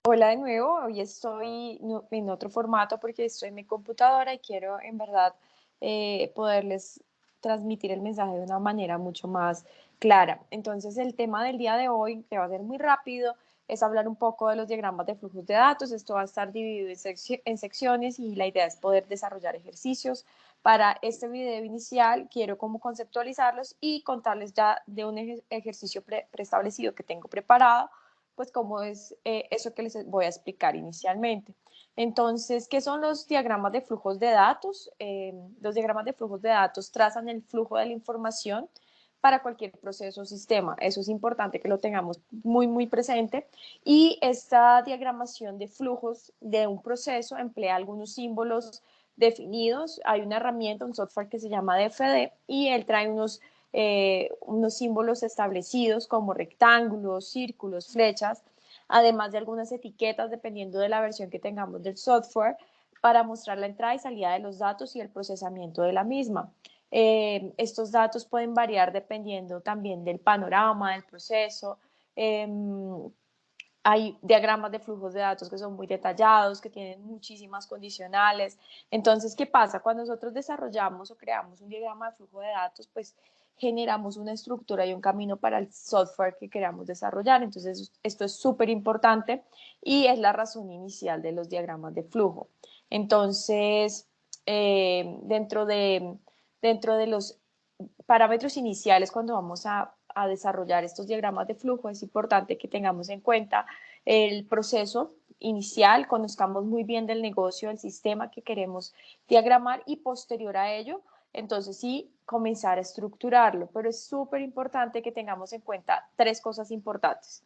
Hola de nuevo, hoy estoy en otro formato porque estoy en mi computadora y quiero en verdad poderles transmitir el mensaje de una manera mucho más clara. Entonces el tema del día de hoy, que va a ser muy rápido, es hablar un poco de los diagramas de flujos de datos. Esto va a estar dividido en secciones y la idea es poder desarrollar ejercicios. Para este video inicial quiero como conceptualizarlos y contarles ya de un ejercicio preestablecido que tengo preparado, pues cómo es eso que les voy a explicar inicialmente. Entonces, ¿qué son los diagramas de flujos de datos? Los diagramas de flujos de datos trazan el flujo de la información para cualquier proceso o sistema. Eso es importante que lo tengamos muy presente. Y esta diagramación de flujos de un proceso emplea algunos símbolos definidos. Hay una herramienta, un software que se llama DFD y él trae unos símbolos establecidos como rectángulos, círculos, flechas, además de algunas etiquetas dependiendo de la versión que tengamos del software para mostrar la entrada y salida de los datos y el procesamiento de la misma. Estos datos pueden variar dependiendo también del panorama, del proceso. Eh, Hay diagramas de flujos de datos que son muy detallados, que tienen muchísimas condicionales. Entonces, ¿qué pasa? Cuando nosotros desarrollamos o creamos un diagrama de flujo de datos, pues generamos una estructura y un camino para el software que queramos desarrollar. Entonces, esto es súper importante y es la razón inicial de los diagramas de flujo. Entonces, eh, dentro de, dentro de los parámetros iniciales, cuando vamos a desarrollar estos diagramas de flujo, es importante que tengamos en cuenta el proceso inicial, conozcamos muy bien del negocio, el sistema que queremos diagramar y posterior a ello, entonces sí, comenzar a estructurarlo. Pero es súper importante que tengamos en cuenta tres cosas importantes.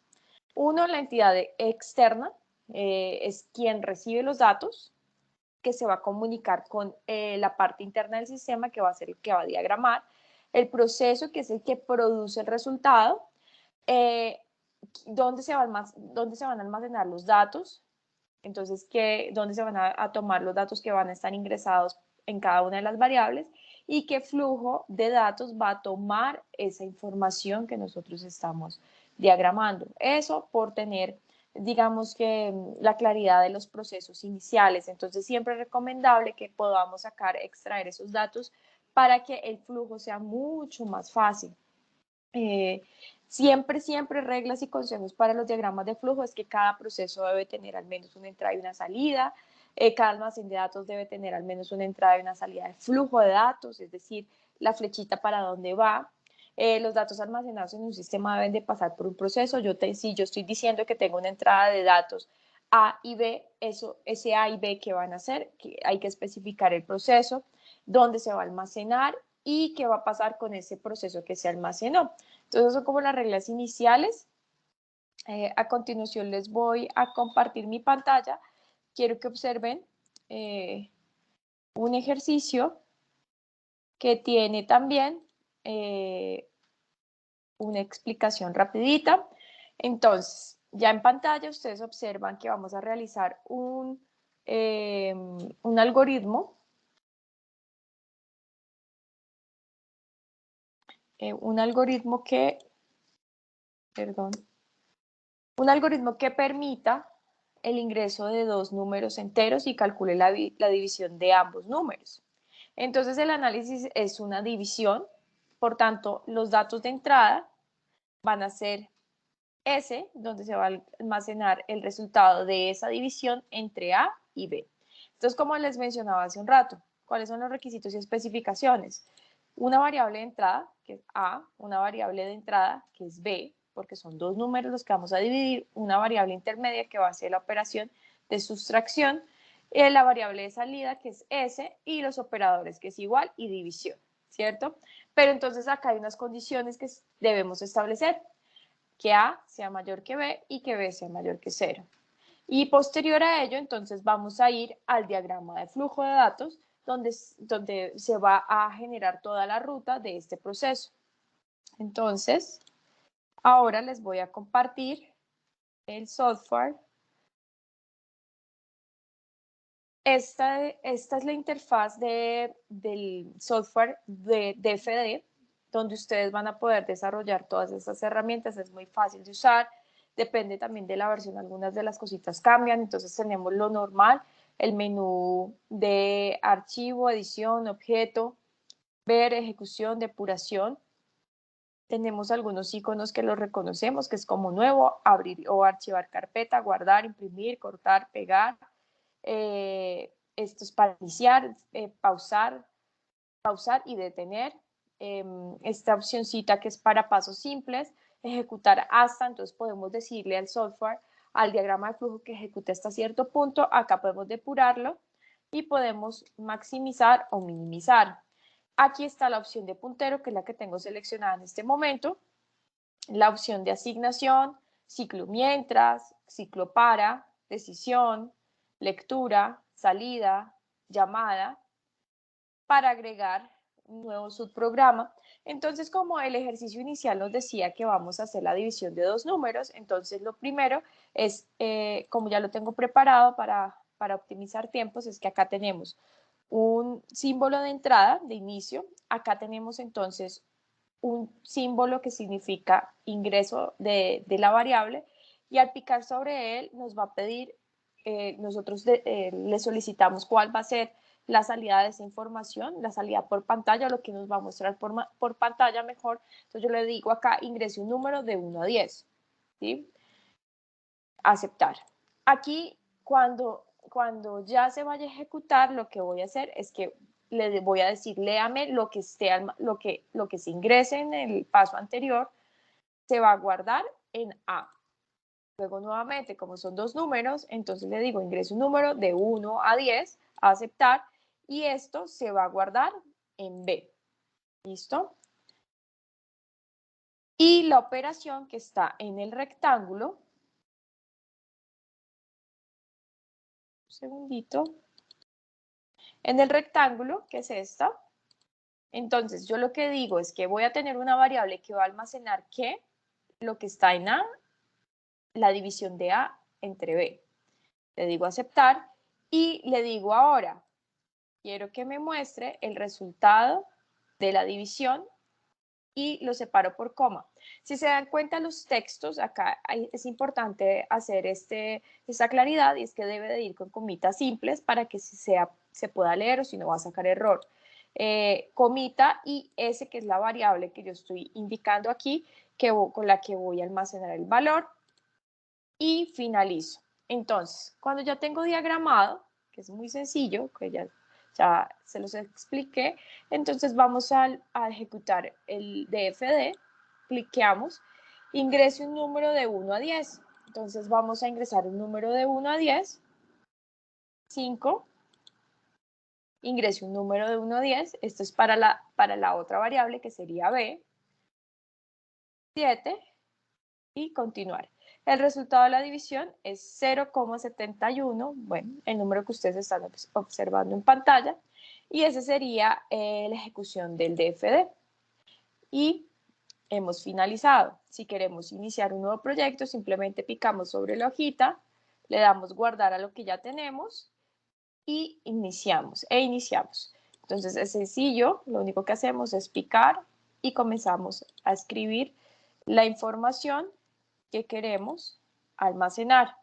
Uno, la entidad externa es quien recibe los datos, que se va a comunicar con la parte interna del sistema, que va a ser el que va a diagramar, el proceso, que es el que produce el resultado, eh, dónde se van a almacenar los datos, entonces dónde se van a tomar los datos que van a estar ingresados en cada una de las variables y qué flujo de datos va a tomar esa información que nosotros estamos diagramando. Eso por tener, digamos que la claridad de los procesos iniciales. Entonces siempre es recomendable que podamos extraer esos datos para que el flujo sea mucho más fácil. Eh, siempre reglas y consejos para los diagramas de flujo es que cada proceso debe tener al menos una entrada y una salida. Cada almacén de datos debe tener al menos una entrada y una salida de flujo de datos, es decir, la flechita para dónde va. Los datos almacenados en un sistema deben de pasar por un proceso. Si yo estoy diciendo que tengo una entrada de datos A y B, ese A y B, ¿qué van a hacer? Que hay que especificar el proceso, dónde se va a almacenar y qué va a pasar con ese proceso que se almacenó. Entonces son como las reglas iniciales. A continuación les voy a compartir mi pantalla. Quiero que observen un ejercicio que tiene también una explicación rapidita. Entonces, ya en pantalla ustedes observan que vamos a realizar un algoritmo, perdón, un algoritmo que permita el ingreso de dos números enteros y calcule la división de ambos números. Entonces el análisis es una división, por tanto los datos de entrada van a ser S, donde se va a almacenar el resultado de esa división entre A y B. Entonces, como les mencionaba hace un rato, ¿cuáles son los requisitos y especificaciones? Una variable de entrada, que es A, una variable de entrada, que es B, porque son dos números los que vamos a dividir, una variable intermedia, que va a ser la operación de sustracción, la variable de salida, que es S, y los operadores, que es igual y división, ¿cierto? Pero entonces acá hay unas condiciones que debemos establecer, que A sea mayor que B y que B sea mayor que 0. Y posterior a ello, entonces vamos a ir al diagrama de flujo de datos, donde se va a generar toda la ruta de este proceso. Entonces, ahora les voy a compartir el software. Esta es la interfaz del software de DFD, donde ustedes van a poder desarrollar todas estas herramientas. Es muy fácil de usar. depende también de la versión, algunas de las cositas cambian, entonces tenemos lo normal, el menú de archivo, edición, objeto, ver, ejecución, depuración. Tenemos algunos iconos que los reconocemos, que es como nuevo, abrir o archivar carpeta, guardar, imprimir, cortar, pegar. Esto es para iniciar, pausar y detener. Esta opcioncita que es para pasos simples, ejecutar hasta, entonces podemos decirle al software, al diagrama de flujo que ejecute hasta cierto punto, acá podemos depurarlo y podemos maximizar o minimizar. Aquí está la opción de puntero, que es la que tengo seleccionada en este momento, la opción de asignación, ciclo mientras, ciclo para, decisión, lectura, salida, llamada, para agregar un nuevo subprograma. Entonces, como el ejercicio inicial nos decía que vamos a hacer la división de dos números, entonces lo primero es, como ya lo tengo preparado para optimizar tiempos, es que acá tenemos un símbolo de entrada, de inicio. Acá tenemos entonces un símbolo que significa ingreso de la variable y al picar sobre él nos va a pedir, nosotros le solicitamos cuál va a ser la salida de esa información, la salida por pantalla, lo que nos va a mostrar por pantalla mejor. Entonces yo le digo acá, ingrese un número de 1 a 10, ¿sí? Aceptar. Aquí, cuando ya se vaya a ejecutar, lo que voy a hacer es que le voy a decir, léame lo que se ingrese en el paso anterior, se va a guardar en A. Luego nuevamente, como son dos números, entonces le digo, ingrese un número de 1 a 10, a aceptar, y esto se va a guardar en B. ¿Listo? Y la operación que está en el rectángulo, un segundito, en el rectángulo, que es esta, entonces yo lo que digo es que voy a tener una variable que va a almacenar ¿qué? Lo que está en A, la división de A entre B. Le digo aceptar y le digo ahora, quiero que me muestre el resultado de la división y lo separo por coma. Si se dan cuenta los textos, acá es importante hacer esta claridad y es que debe de ir con comitas simples para que se pueda leer o si no va a sacar error. Comita y S, que es la variable que yo estoy indicando aquí, con la que voy a almacenar el valor, y finalizo. Entonces, cuando ya tengo diagramado, que es muy sencillo, que ya se los expliqué, entonces vamos a ejecutar el DFD, cliqueamos, ingrese un número de 1 a 10. Entonces vamos a ingresar un número de 1 a 10, 5, ingrese un número de 1 a 10, esto es para la otra variable que sería B, 7, y continuar. El resultado de la división es 0,71, bueno, el número que ustedes están observando en pantalla, y esa sería la ejecución del DFD. Y hemos finalizado. Si queremos iniciar un nuevo proyecto, simplemente picamos sobre la hojita, le damos guardar a lo que ya tenemos y iniciamos. Entonces es sencillo, lo único que hacemos es picar y comenzamos a escribir la información que queremos almacenar.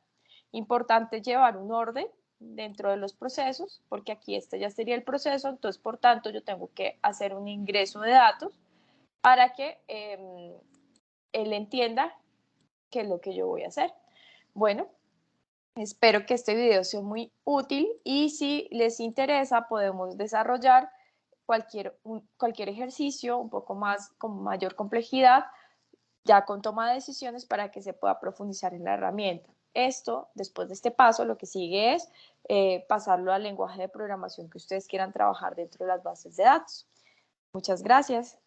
Importante llevar un orden dentro de los procesos, porque aquí este ya sería el proceso, entonces por tanto yo tengo que hacer un ingreso de datos para que él entienda qué es lo que yo voy a hacer. Bueno, espero que este video sea muy útil y si les interesa podemos desarrollar cualquier ejercicio un poco más con mayor complejidad, ya con toma de decisiones para que se pueda profundizar en la herramienta. Esto, después de este paso, lo que sigue es pasarlo al lenguaje de programación que ustedes quieran trabajar dentro de las bases de datos. Muchas gracias.